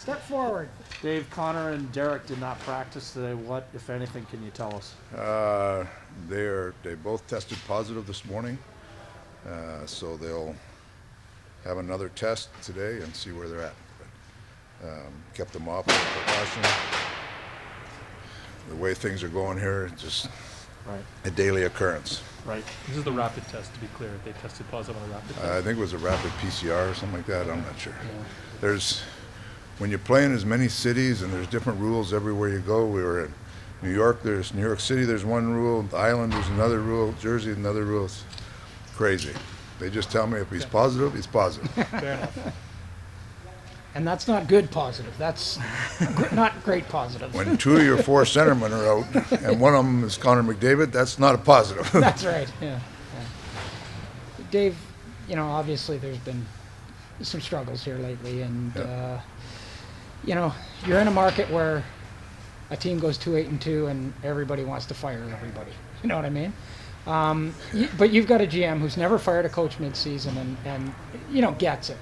Step forward. Dave, Conner and Derek did not practice today. What, if anything, can you tell us? They both tested positive this morning, so they'll have another test today and see where they're at. But, kept them off as a precaution. The way things are going here, it's just Right. a daily occurrence. Right. This is the rapid test, to be clear. They tested positive on a rapid test. I think it was a rapid PCR or something like that. I'm not sure. Yeah. When you play in as many cities and there's different rules everywhere you go. We were in New York. There's New York City. There's one rule. The Island. There's another rule. Jersey. Another rule. It's crazy. They just tell me if he's positive, he's positive. Fair enough. And that's not good positive. That's not great positive. When 2 of your 4 centermen are out and one of them is Connor McDavid, that's not a positive. That's right. Yeah. Dave, obviously there's been some struggles here lately, and you're in a market where a team goes 2-8-2 and everybody wants to fire everybody. You know what I mean? But you've got a GM who's never fired a coach mid-season and gets it.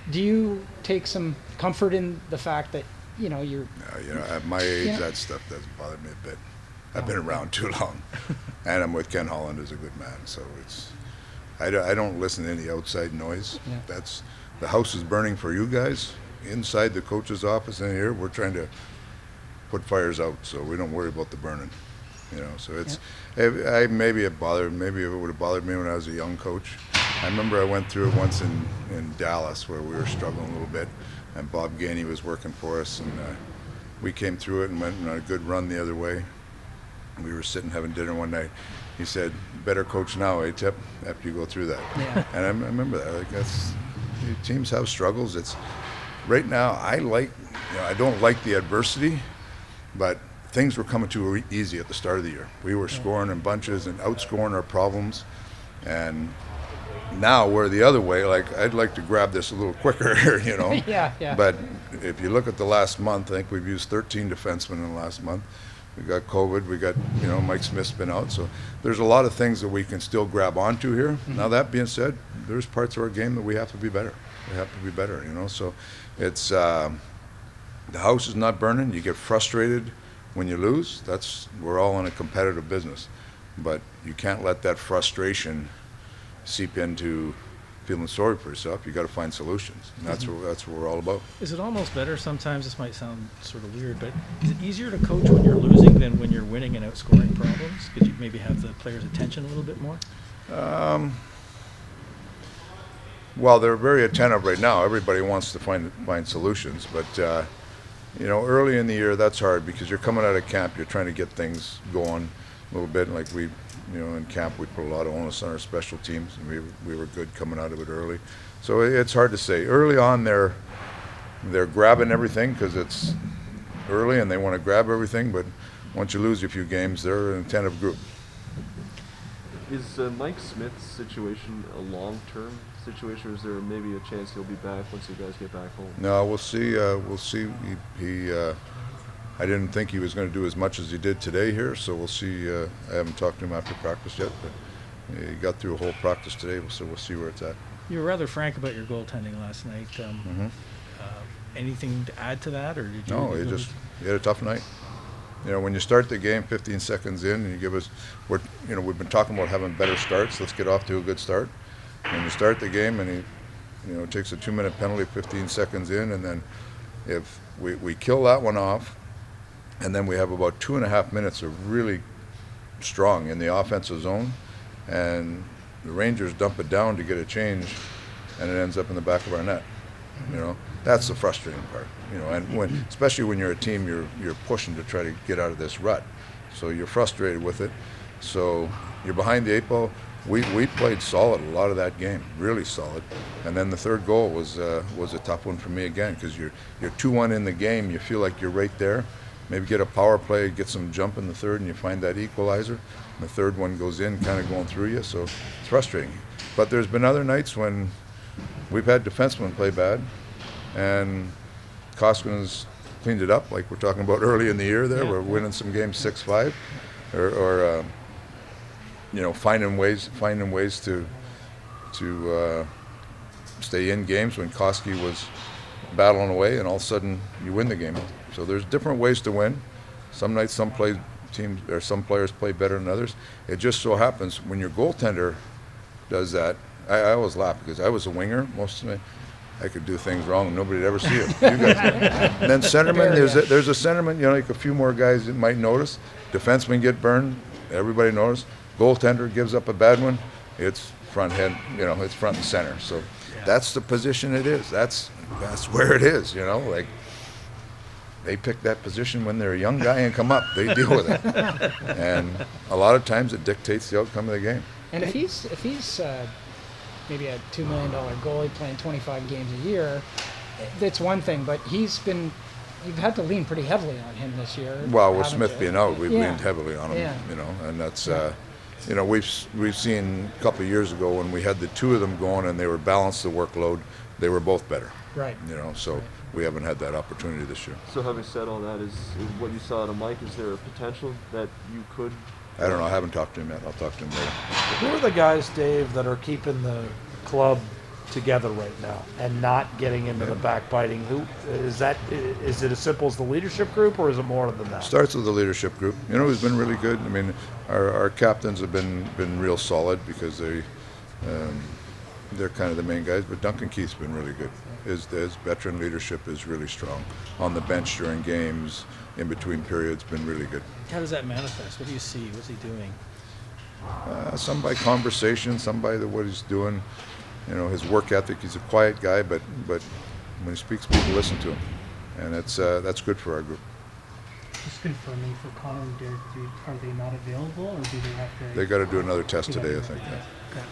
Do you take some comfort in the fact that you're? At my age, that stuff doesn't bother me a bit. I've been around too long, and I'm with Ken Holland, who's a good man. So I don't listen to any outside noise. Yeah. The house is burning for you guys. Inside the coach's office in here, we're trying to put fires out, so we don't worry about the burning. So it's maybe it bothered. Maybe it would have bothered me when I was a young coach. I remember I went through it once in Dallas where we were struggling a little bit, and Bob Gainey was working for us, and we came through it and went on a good run the other way. We were sitting having dinner one night. He said, "Better coach now, eh, Tip? After you go through that." Yeah. And I remember that. Teams have struggles. It's right now. I don't like the adversity, but things were coming too easy at the start of the year. We were scoring in bunches and outscoring our problems, and now we're the other way. I'd like to grab this a little quicker, Yeah. But if you look at the last month, I think we've used 13 defensemen in the last month. We got COVID. We got Mike Smith's been out. So there's a lot of things that we can still grab onto here. Mm-hmm. Now that being said, there's parts of our game that we have to be better. We have to be better. So it's the house is not burning. You get frustrated when you lose. We're all in a competitive business, but you can't let that frustration seep into feeling sorry for yourself. You got to find solutions, and that's what we're all about. Is it almost better sometimes? This might sound sort of weird, but is it easier to coach when you're losing than when you're winning and outscoring problems? Could you maybe have the players' attention a little bit more? Well, they're very attentive right now. Everybody wants to find solutions, but early in the year that's hard because you're coming out of camp. You're trying to get things going a little bit. Like in camp, we put a lot of onus on our special teams, and we were good coming out of it early. So it's hard to say. Early on, they're grabbing everything because it's early and they want to grab everything. But once you lose a few games, they're an attentive group. Is Mike Smith's situation a long-term situation, or is there maybe a chance he'll be back once you guys get back home? No, we'll see. We'll see. I didn't think he was going to do as much as he did today here, so we'll see. I haven't talked to him after practice yet, but he got through a whole practice today, so we'll see where it's at. You were rather frank about your goaltending last night. Anything to add to that, or did you? No, he had a tough night. When you start the game 15 seconds in, and you give us, we've been talking about having better starts. Let's get off to a good start. When you start the game, and he takes a 2-minute penalty 15 seconds in, and then if we kill that one off. And then we have about 2.5 minutes of really strong in the offensive zone, and the Rangers dump it down to get a change, and it ends up in the back of our net. That's the frustrating part. And especially when you're a team, you're pushing to try to get out of this rut, so you're frustrated with it. So you're behind the 8 ball. We played solid a lot of that game, really solid. And then the third goal was a tough one for me again because you're 2-1 in the game. You feel like you're right there. Maybe get a power play, get some jump in the third, and you find that equalizer. And the third one goes in, kind of going through you, so it's frustrating. But there's been other nights when we've had defensemen play bad, and Koskinen's cleaned it up, like we're talking about early in the year there. We're winning some games 6-5, or finding ways to stay in games when Koski battling away, and all of a sudden you win the game. So there's different ways to win. Some nights some players play better than others. It just so happens when your goaltender does that. I always laugh because I was a winger most of the. I could do things wrong and nobody'd ever see it. You guys. And then centerman, there's a centerman, like a few more guys that might notice. Defensemen get burned, everybody notices. Goaltender gives up a bad one, it's front head, it's front and center. So that's the position it is. That's where it is, like they pick that position when they're a young guy and come up, they deal with it. And a lot of times it dictates the outcome of the game. And if he's maybe a $2 million goalie playing 25 games a year, that's one thing. But you've had to lean pretty heavily on him this year. Well, with Smith being out, we've Yeah. leaned heavily on him. Yeah. And that's we've seen a couple of years ago when we had the two of them going and they were balanced the workload, they were both better. Right. So Right. we haven't had that opportunity this year. So having said all that, is what you saw out of Mike, is there a potential that you could? I don't know. I haven't talked to him yet. I'll talk to him later. Who are the guys, Dave, that are keeping the club together right now and not getting into the backbiting? Who is that? Is it as simple as the leadership group, or is it more than that? Starts with the leadership group. Who's been really good. I mean, our captains have been real solid because they're kind of the main guys. But Duncan Keith's been really good. His veteran leadership is really strong. On the bench during games, in between periods, been really good. How does that manifest? What do you see? What's he doing? Some by conversation, some by what he's doing. His work ethic. He's a quiet guy, but when he speaks, people listen to him, and that's good for our group. Just confirming for Conner and Derek, are they not available, or do they have to? They got to do another test today, I think. Okay.